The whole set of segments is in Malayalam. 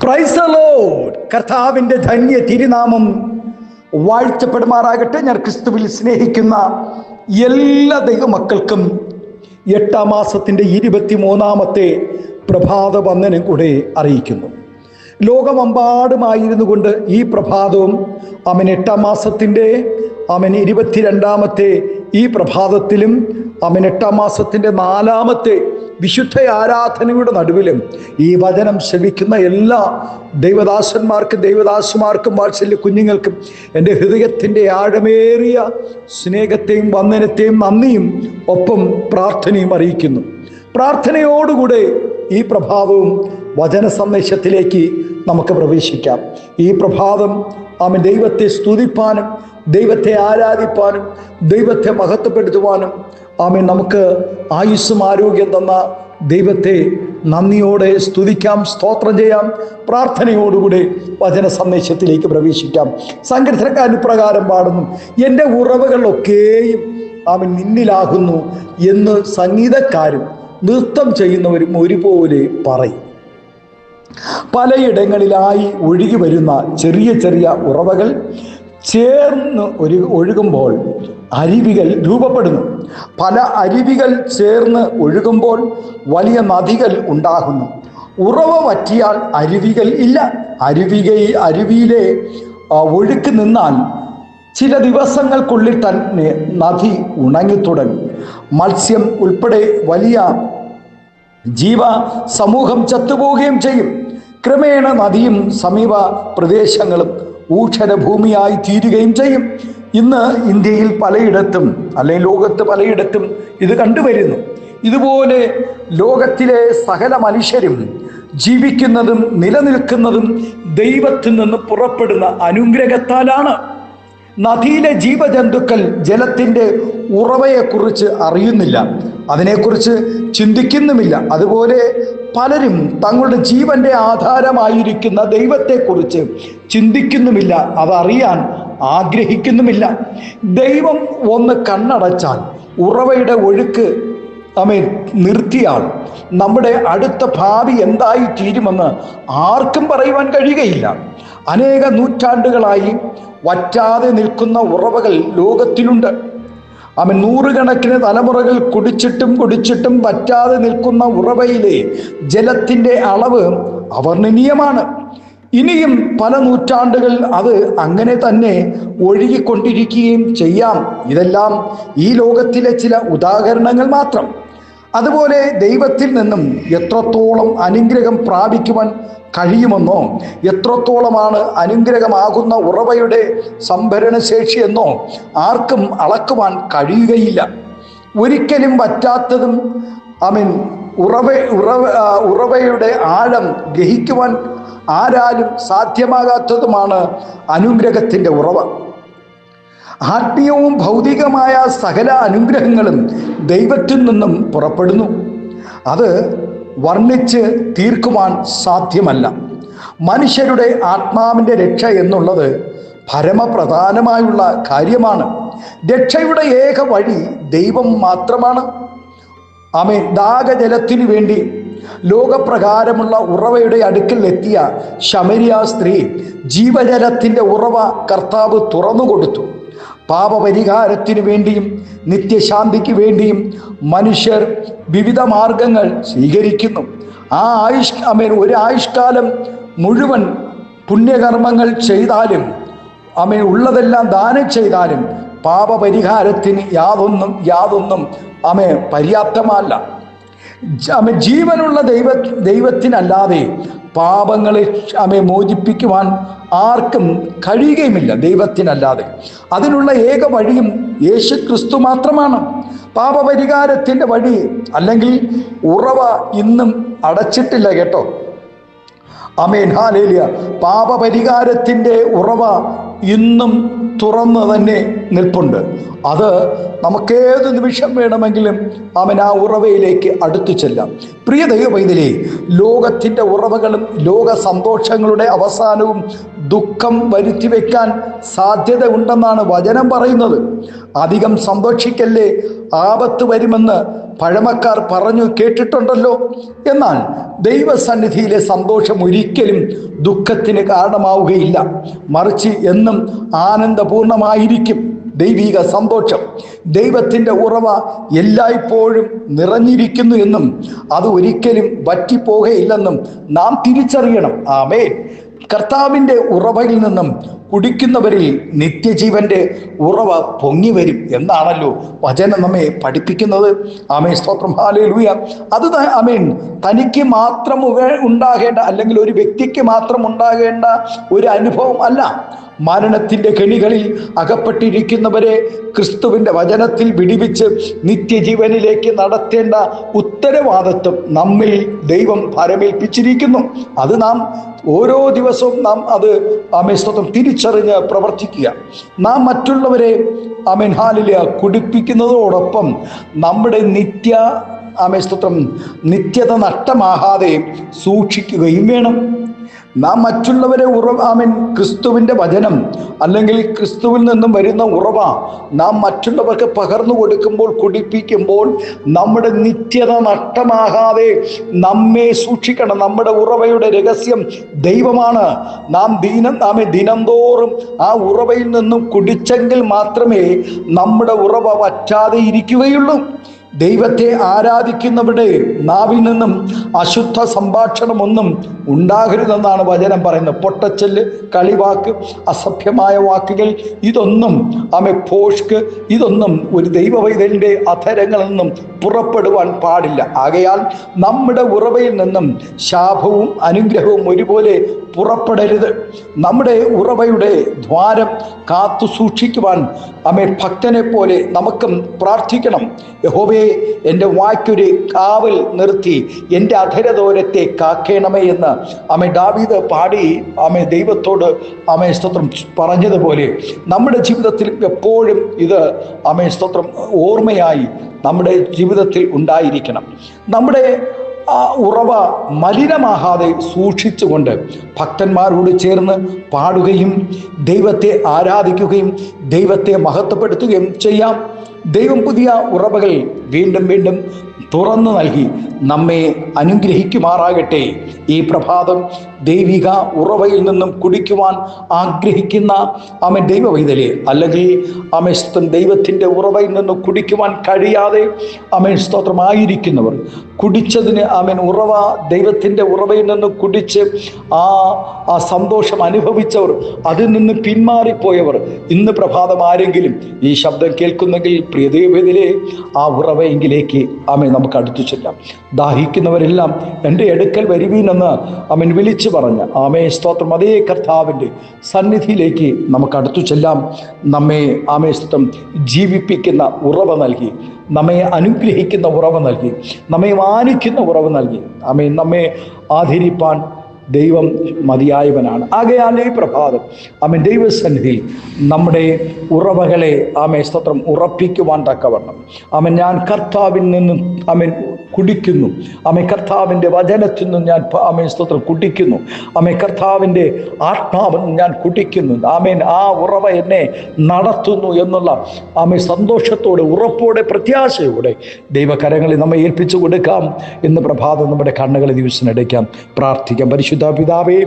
Praise the Lord. കർത്താവിൻ്റെ ധന്യ തിരുനാമം വാഴ്ത്തപ്പെടുമാറാകട്ടെ. ഞാൻ ക്രിസ്തുവിൽ സ്നേഹിക്കുന്ന എല്ലാ ദൈവമക്കൾക്കും 8-ാം മാസത്തിൻ്റെ 23-ാമത്തെ പ്രഭാത വന്ദനം കൂടെ അറിയിക്കുന്നു. ലോകമെമ്പാടുമായിരുന്നു കൊണ്ട് ഈ പ്രഭാതവും 8-ാം മാസത്തിൻ്റെ 22-ാമത്തെ ഈ പ്രഭാതത്തിലും 8-ാം മാസത്തിൻ്റെ 4-ാമത്തെ വിശുദ്ധ ആരാധനയുടെ നടുവിലും ഈ വചനം ശ്രവിക്കുന്ന എല്ലാ ദൈവദാസന്മാർക്കും ദൈവദാസുമാർക്കും വാത്സല്യ കുഞ്ഞുങ്ങൾക്കും എൻ്റെ ഹൃദയത്തിൻ്റെ ആഴമേറിയ സ്നേഹത്തെയും വന്ദനത്തെയും നന്ദിയും ഒപ്പം പ്രാർത്ഥനയും അറിയിക്കുന്നു. പ്രാർത്ഥനയോടുകൂടെ ഈ പ്രഭാതവും വചന സന്ദേശത്തിലേക്ക് നമുക്ക് പ്രവേശിക്കാം. ഈ പ്രഭാതം ദൈവത്തെ സ്തുതിപ്പാനും ദൈവത്തെ ആരാധിപ്പാനും ദൈവത്തെ മഹത്വപ്പെടുത്തുവാനും നമുക്ക് ആയുസ്സും ആരോഗ്യം തന്ന ദൈവത്തെ നന്ദിയോടെ സ്തുതിക്കാം, സ്തോത്രം ചെയ്യാം. പ്രാർത്ഥനയോടുകൂടെ വചന സന്ദേശത്തിലേക്ക് പ്രവേശിക്കാം. സങ്കീർത്തനക്കാരൻ പ്രകാരം പാടുന്നു, എൻ്റെ ഉറവുകളൊക്കെയും നിന്നിലാകുന്നു എന്ന് സംഗീതക്കാരും നൃത്തം ചെയ്യുന്നവരും ഒരുപോലെ പറയും. പലയിടങ്ങളിലായി ഒഴുകി വരുന്ന ചെറിയ ചെറിയ ഉറവകൾ ചേർന്ന് ഒഴുകുമ്പോൾ അരുവികൾ രൂപപ്പെടുന്നു. പല അരുവികൾ ചേർന്ന് ഒഴുകുമ്പോൾ വലിയ നദികൾ ഉണ്ടാകുന്നു. ഉറവ വറ്റിയാൽ അരുവികൾ ഇല്ല. അരുവിയിലെ ഒഴുക്ക് നിന്നാൽ ചില ദിവസങ്ങൾക്കുള്ളിൽ തന്നെ നദി ഉണങ്ങിത്തുടങ്ങും. മത്സ്യം ഉൾപ്പെടെ വലിയ ജീവ സമൂഹം ചത്തുപോവുകയും ചെയ്യും. ക്രമേണ നദിയും സമീപ പ്രദേശങ്ങളും ഊഷരഭൂമിയായി തീരുകയും ചെയ്യും. ഇന്ന് ഇന്ത്യയിൽ പലയിടത്തും അല്ലെങ്കിൽ ലോകത്ത് പലയിടത്തും ഇത് കണ്ടുവരുന്നു. ഇതുപോലെ ലോകത്തിലെ സകല മനുഷ്യരും ജീവിക്കുന്നതും നിലനിൽക്കുന്നതും ദൈവത്തിൽ നിന്ന് പുറപ്പെടുന്ന അനുഗ്രഹത്താലാണ്. നദിയിലെ ജീവജന്തുക്കൾ ജലത്തിൻ്റെ ഉറവയെക്കുറിച്ച് അറിയുന്നില്ല, അതിനെക്കുറിച്ച് ചിന്തിക്കുന്നുമില്ല. അതുപോലെ പലരും തങ്ങളുടെ ജീവന്റെ ആധാരമായിരിക്കുന്ന ദൈവത്തെക്കുറിച്ച് ചിന്തിക്കുന്നുമില്ല, അതറിയാൻ ആഗ്രഹിക്കുന്നുമില്ല. ദൈവം ഒന്ന് കണ്ണടച്ചാൽ, ഉറവയുടെ ഒഴുക്ക് നിർത്തിയാൽ നമ്മുടെ അടുത്ത ഭാവി എന്തായി തീരുമെന്ന് ആർക്കും പറയുവാൻ കഴിയുകയില്ല. അനേക നൂറ്റാണ്ടുകളായി വറ്റാതെ നിൽക്കുന്ന ഉറവകൾ ലോകത്തിലുണ്ട്. നൂറുകണക്കിന് തലമുറകൾ കുടിച്ചിട്ടും വറ്റാതെ നിൽക്കുന്ന ഉറവയിലെ ജലത്തിൻ്റെ അളവ് അവർണ്ണനീയമാണ്. ഇനിയും പല നൂറ്റാണ്ടുകൾ അത് അങ്ങനെ തന്നെ ഒഴുകിക്കൊണ്ടിരിക്കുകയും ചെയ്യാം. ഇതെല്ലാം ഈ ലോകത്തിലെ ചില ഉദാഹരണങ്ങൾ മാത്രം. അതുപോലെ ദൈവത്തിൽ നിന്നും എത്രത്തോളം അനുഗ്രഹം പ്രാപിക്കുവാൻ കഴിയുമെന്നോ, എത്രത്തോളമാണ് അനുഗ്രഹമാകുന്ന ഉറവയുടെ സംഭരണശേഷി എന്നോ ആർക്കും അളക്കുവാൻ കഴിയുകയില്ല. ഒരിക്കലും വറ്റാത്തതും ഉറവയുടെ ആഴം ഗ്രഹിക്കുവാൻ ആരാലും സാധ്യമാകാത്തതുമാണ് അനുഗ്രഹത്തിൻ്റെ ഉറവ. ആത്മീയവും ഭൗതികമായ സകല അനുഗ്രഹങ്ങളും ദൈവത്തിൽ നിന്നും പുറപ്പെടുന്നു. അത് വർണ്ണിച്ച് തീർക്കുവാൻ സാധ്യമല്ല. മനുഷ്യരുടെ ആത്മാവിൻ്റെ രക്ഷ എന്നുള്ളത് പരമപ്രധാനമായുള്ള കാര്യമാണ്. രക്ഷയുടെ ഏക വഴി ദൈവം മാത്രമാണ്. ദാഹജലത്തിനു വേണ്ടി ലോകപ്രകാരമുള്ള ഉറവയുടെ അടുക്കൽ എത്തിയ ശമരിയ സ്ത്രീ ജീവജലത്തിൻ്റെ ഉറവ കർത്താവ് തുറന്നു കൊടുത്തു. പാപപരിഹാരത്തിനു വേണ്ടിയും നിത്യശാന്തിക്ക് വേണ്ടിയും മനുഷ്യർ വിവിധ മാർഗങ്ങൾ സ്വീകരിക്കുന്നു. ഒരു ആയുഷ്കാലം മുഴുവൻ പുണ്യകർമ്മങ്ങൾ ചെയ്താലും ഉള്ളതെല്ലാം ദാനം ചെയ്താലും പാപപരിഹാരത്തിന് യാതൊന്നും പര്യാപ്തമല്ല. ജീവനുള്ള ദൈവത്തിനല്ലാതെ പാപങ്ങളെ മോചിപ്പിക്കുവാൻ ആർക്കും കഴിയുകയുമില്ല, ദൈവത്തിനല്ലാതെ. അതിനുള്ള ഏക വഴിയും യേശു ക്രിസ്തു മാത്രമാണ്. പാപപരിഹാരത്തിൻ്റെ വഴി അല്ലെങ്കിൽ ഉറവ ഇന്നും അടച്ചിട്ടില്ല കേട്ടോ. ഹല്ലേലൂയ. പാപപരിഹാരത്തിൻ്റെ ഉറവ ഇന്നും തുറന്ന് തന്നെ നിൽപ്പുണ്ട്. അത് നമുക്കേത് നിമിഷം വേണമെങ്കിലും ആ ഉറവയിലേക്ക് അടുത്തു ചെല്ലാം. പ്രിയ ദൈവപൈതലേ, ലോകത്തിൻ്റെ ഉറവകളും ലോക സന്തോഷങ്ങളുടെ അവസാനവും ദുഃഖം വരുത്തി വയ്ക്കാൻ സാധ്യത ഉണ്ടെന്നാണ് വചനം പറയുന്നത്. അധികം സന്തോഷിക്കല്ലേ, ആപത്ത് വരുമെന്ന് പഴമക്കാർ പറഞ്ഞു കേട്ടിട്ടുണ്ടല്ലോ. എന്നാൽ ദൈവസന്നിധിയിലെ സന്തോഷം ഒരിക്കലും ദുഃഖത്തിന് കാരണമാവുകയില്ല, മറിച്ച് എന്നും ആനന്ദപൂർണമായിരിക്കും. ദൈവിക സന്തോഷം, ദൈവത്തിൻ്റെ ഉറവ എല്ലായ്പ്പോഴും നിറഞ്ഞിരിക്കുന്നു എന്നും അത് ഒരിക്കലും വറ്റിപ്പോകുകയില്ലെന്നും നാം തിരിച്ചറിയണം. ആമേൻ. കർത്താവിൻ്റെ ഉറവയിൽ നിന്നും കുടിക്കുന്നവരിൽ നിത്യജീവന്റെ ഉറവ പൊങ്ങി വരും എന്നാണല്ലോ വചനം നമ്മെ പഠിപ്പിക്കുന്നത്. ആമേൻ, സ്തോത്രം, ഹല്ലേലൂയ. അത് ആമേൻ തനിക്ക് മാത്രം ഉണ്ടാകേണ്ട, അല്ലെങ്കിൽ ഒരു വ്യക്തിക്ക് മാത്രം ഉണ്ടാകേണ്ട ഒരു അനുഭവം അല്ല. മരണത്തിൻ്റെ കെണികളിൽ അകപ്പെട്ടിരിക്കുന്നവരെ ക്രിസ്തുവിൻ്റെ വചനത്തിൽ വിടിവിച്ച് നിത്യജീവനിലേക്ക് നടത്തേണ്ട ഉത്തരവാദിത്വം നമ്മിൽ ദൈവം ഫലമേൽപ്പിച്ചിരിക്കുന്നു. അത് നാം ഓരോ ദിവസവും നാം അത് ആമേൻ സ്തോത്രം തിരിച്ചറിഞ്ഞ് പ്രവർത്തിക്കുക. നാം മറ്റുള്ളവരെ ആമേൻ ഹല്ലേലൂയ കുടിപ്പിക്കുന്നതോടൊപ്പം നമ്മുടെ ആമേൻ സ്തോത്രം നിത്യത നഷ്ടമാകാതെ സൂക്ഷിക്കുകയും വേണം. നാം മറ്റുള്ളവരെ ആമേൻ ക്രിസ്തുവിൻ്റെ വചനം അല്ലെങ്കിൽ ക്രിസ്തുവിൽ നിന്നും വരുന്ന ഉറവ നാം മറ്റുള്ളവർക്ക് പകർന്നു കൊടുക്കുമ്പോൾ, കുടിപ്പിക്കുമ്പോൾ നമ്മുടെ നിത്യത നഷ്ടമാകാതെ നമ്മെ സൂക്ഷിക്കണം. നമ്മുടെ ഉറവയുടെ രഹസ്യം ദൈവമാണ്. നാം ദിനംതോറും ആ ഉറവയിൽ നിന്നും കുടിച്ചെങ്കിൽ മാത്രമേ നമ്മുടെ ഉറവ വറ്റാതെ ഇരിക്കുകയുള്ളൂ. ദൈവത്തെ ആരാധിക്കുന്നവരുടെ നാവിൽ നിന്നും അശുദ്ധ സംഭാഷണമൊന്നും ഉണ്ടാകരുതെന്നാണ് വചനം പറയുന്നത്. പൊട്ടച്ചെല്ല്, കളിവാക്ക്, അസഭ്യമായ വാക്കുകൾ, ഇതൊന്നും ഭോഷ്ക്, ഇതൊന്നും ഒരു ദൈവവൈതലിൻ്റെ അധരങ്ങളിൽ നിന്നും പുറപ്പെടുവാൻ പാടില്ല. ആകയാൽ നമ്മുടെ ഉറവയിൽ നിന്നും ശാപവും അനുഗ്രഹവും ഒരുപോലെ പുറപ്പെടരുത്. നമ്മുടെ ഉറവയുടെ ദ്വാരം കാത്തു സൂക്ഷിക്കുവാൻ ഭക്തനെ പോലെ നമുക്കും പ്രാർത്ഥിക്കണം. യഹോവേ, എൻ്റെ വായ്ക്കൊരു കാവൽ നിർത്തി എൻ്റെ അധരദോരത്തെ കാക്കേണമേ എന്ന് ദാവീദ് പാടി ദൈവത്തോട് സ്തോത്രം പറഞ്ഞതുപോലെ നമ്മുടെ ജീവിതത്തിൽ എപ്പോഴും ഇത് സ്തോത്രം ഓർമ്മയായി നമ്മുടെ ജീവിതത്തിൽ ഉണ്ടായിരിക്കണം. നമ്മുടെ ആ ഉറവ മലിനമാകാതെ സൂക്ഷിച്ചുകൊണ്ട് ഭക്തന്മാരോട് ചേർന്ന് പാടുകയും ദൈവത്തെ ആരാധിക്കുകയും ദൈവത്തെ മഹത്വപ്പെടുത്തുകയും ചെയ്യാം. ദൈവം പുതിയ ഉറവകൾ വീണ്ടും വീണ്ടും തുറന്നു നൽകി നമ്മെ അനുഗ്രഹിക്കുമാറാകട്ടെ. ഈ പ്രഭാതം ദൈവിക ഉറവയിൽ നിന്നും കുടിക്കുവാൻ ആഗ്രഹിക്കുന്ന ദൈവവൈതലെ, അല്ലെങ്കിൽ സ്തോത്രം ദൈവത്തിൻ്റെ ഉറവയിൽ നിന്ന് കുടിക്കുവാൻ കഴിയാതെ സ്തോത്രമായിരിക്കുന്നവർ, കുടിച്ചതിന് ഉറവ ദൈവത്തിൻ്റെ ഉറവയിൽ നിന്ന് കുടിച്ച് ആ സന്തോഷം അനുഭവിച്ചവർ, അതിൽ നിന്ന് പിന്മാറിപ്പോയവർ, ഇന്ന് പ്രഭാതം ആരെങ്കിലും ഈ ശബ്ദം കേൾക്കുന്നെങ്കിൽ പ്രിയ ദൈവവൈതലെ, ആ ഉറവയെങ്കിലേക്ക് നമുക്ക് അടുത്തു ചെല്ലാം. ദാഹിക്കുന്നവരെല്ലാം എൻ്റെ അടുക്കൽ വരുവീനെന്ന് വിളിച്ചു പറഞ്ഞ സ്തോത്രം അതേ കർത്താവിൻ്റെ സന്നിധിയിലേക്ക് നമുക്ക് അടുത്തു ചെല്ലാം. നമ്മെ സ്തോത്രം ജീവിപ്പിക്കുന്ന ഉറവ നൽകി, നമ്മെ അനുഗ്രഹിക്കുന്ന ഉറവ നൽകി, നമ്മെ മാനിക്കുന്ന ഉറവ നൽകി, നമ്മെ ആദരിപ്പാൻ ദൈവം മതിയായവനാണ്. ആകയാൽ ഈ പ്രഭാതം ദൈവസന്നിധിയിൽ നമ്മുടെ ഉറവകളെ സ്തോത്രം ഉറപ്പിക്കുവാൻ തക്കവണ്ണം ഞാൻ കർത്താവിൽ നിന്നും കുടിക്കുന്നു. കർത്താവിൻ്റെ വചനത്തിൽ നിന്നും ഞാൻ സ്തോത്രം കുടിക്കുന്നു. കർത്താവിൻ്റെ ആത്മാവിൽ നിന്നും ഞാൻ കുടിക്കുന്നു. ആ ഉറവ എന്നെ നടത്തുന്നു എന്നുള്ള സന്തോഷത്തോടെ, ഉറപ്പോടെ, പ്രത്യാശയോടെ ദൈവകരങ്ങളിൽ നമ്മെ ഏൽപ്പിച്ചു കൊടുക്കാം. ഇന്ന് പ്രഭാതം നമ്മുടെ കണ്ണുകളെ ദിവസത്തിനടയ്ക്കാം. പ്രാർത്ഥിക്കാം. പരിശുദ്ധ പിതാവേ,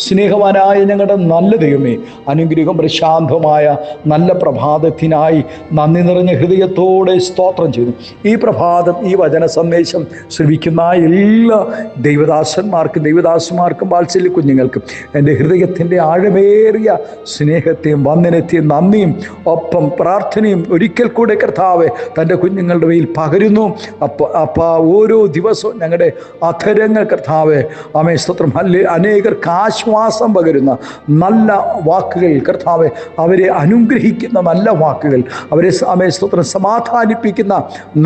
സ്നേഹവാനായ ഞങ്ങളുടെ നല്ല ദൈവമേ, അനുഗ്രഹം പ്രശാന്തമായ നല്ല പ്രഭാതത്തിനായി നന്ദി നിറഞ്ഞ ഹൃദയത്തോടെ സ്തോത്രം ചെയ്യുന്നു. ഈ പ്രഭാതം ഈ വചന സന്ദേശം ശ്രവിക്കുന്ന എല്ലാ ദൈവദാസന്മാർക്കും ദൈവദാസന്മാർക്കും വാത്സല്യ കുഞ്ഞുങ്ങൾക്കും എൻ്റെ ഹൃദയത്തിൻ്റെ ആഴമേറിയ സ്നേഹത്തെയും വന്ദനത്തെയും നന്ദിയും ഒപ്പം പ്രാർത്ഥനയും ഒരിക്കൽ കൂടെ കർത്താവെ തൻ്റെ കുഞ്ഞുങ്ങളുടെ മേൽ പകരുന്നു. ഓരോ ദിവസവും ഞങ്ങളുടെ അധരങ്ങൾ കർത്താവെ സ്തോത്രം അനേകർക്ക് ആശ്വാസം പകരുന്ന നല്ല വാക്കുകൾ കർത്താവെ, അവരെ അനുഗ്രഹിക്കുന്ന നല്ല വാക്കുകൾ, അവരെ സ്തോത്രം സമാധാനിപ്പിക്കുന്ന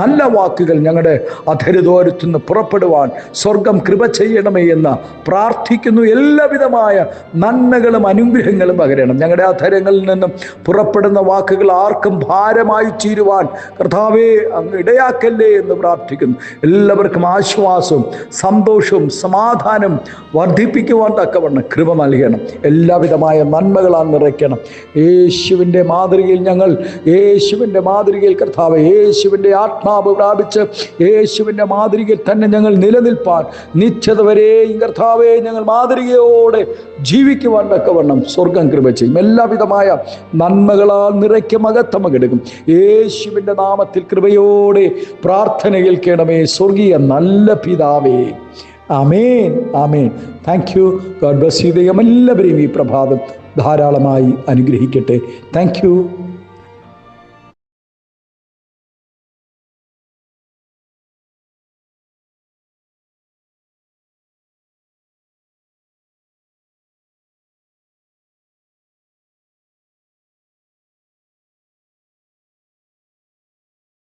നല്ല വാക്കുകൾ ഞങ്ങളുടെ അധര ഏതോരത്തുനിന്ന് പുറപ്പെടുവാൻ സ്വർഗം കൃപ ചെയ്യണമേ എന്ന് പ്രാർത്ഥിക്കുന്നു. എല്ലാവിധമായ നന്മകളും അനുഗ്രഹങ്ങളും പകരണം. ഞങ്ങളുടെ അധരങ്ങളിൽ നിന്നും പുറപ്പെടുന്ന വാക്കുകൾ ആർക്കും ഭാരമായി തീരുവാൻ കർത്താവേ അങ്ങ് ഇടയാക്കല്ലേ എന്ന് പ്രാർത്ഥിക്കുന്നു. എല്ലാവർക്കും ആശ്വാസവും സന്തോഷവും സമാധാനം വർദ്ധിപ്പിക്കുവാൻ തക്കവണ്ണം കൃപ നൽകണം. എല്ലാവിധമായ നന്മകളാൽ നിറയ്ക്കണം. യേശുവിൻ്റെ മാതൃകയിൽ ഞങ്ങൾ യേശുവിൻ്റെ മാതൃകയിൽ കർത്താവ് യേശുവിൻ്റെ ആത്മാവ് പ്രാപിച്ച് യേശുവിൻ്റെ മാതൃകയിൽ തന്നെ ഞങ്ങൾ നിലനിൽപ്പാൻ നിശ്ചത വരെയും കർത്താവെ ഞങ്ങൾ മാതൃകയോടെ ജീവിക്കുവാൻ തക്കവണ്ണം സ്വർഗം കൃപ ചെയ്യും. എല്ലാവിധമായ നന്മകളാൽ നിറയ്ക്ക് മകത്തമകെടുക്കും. യേശുവിൻ്റെ നാമത്തിൽ കൃപയോടെ പ്രാർത്ഥന കേൾക്കണമേ സ്വർഗീയ നല്ല പിതാവേ. ആമേൻ, ആമേൻ. Thank you. God bless you. ദൈവം എല്ലാവരെയും ഈ പ്രഭാതം ധാരാളമായി അനുഗ്രഹിക്കട്ടെ. Thank U.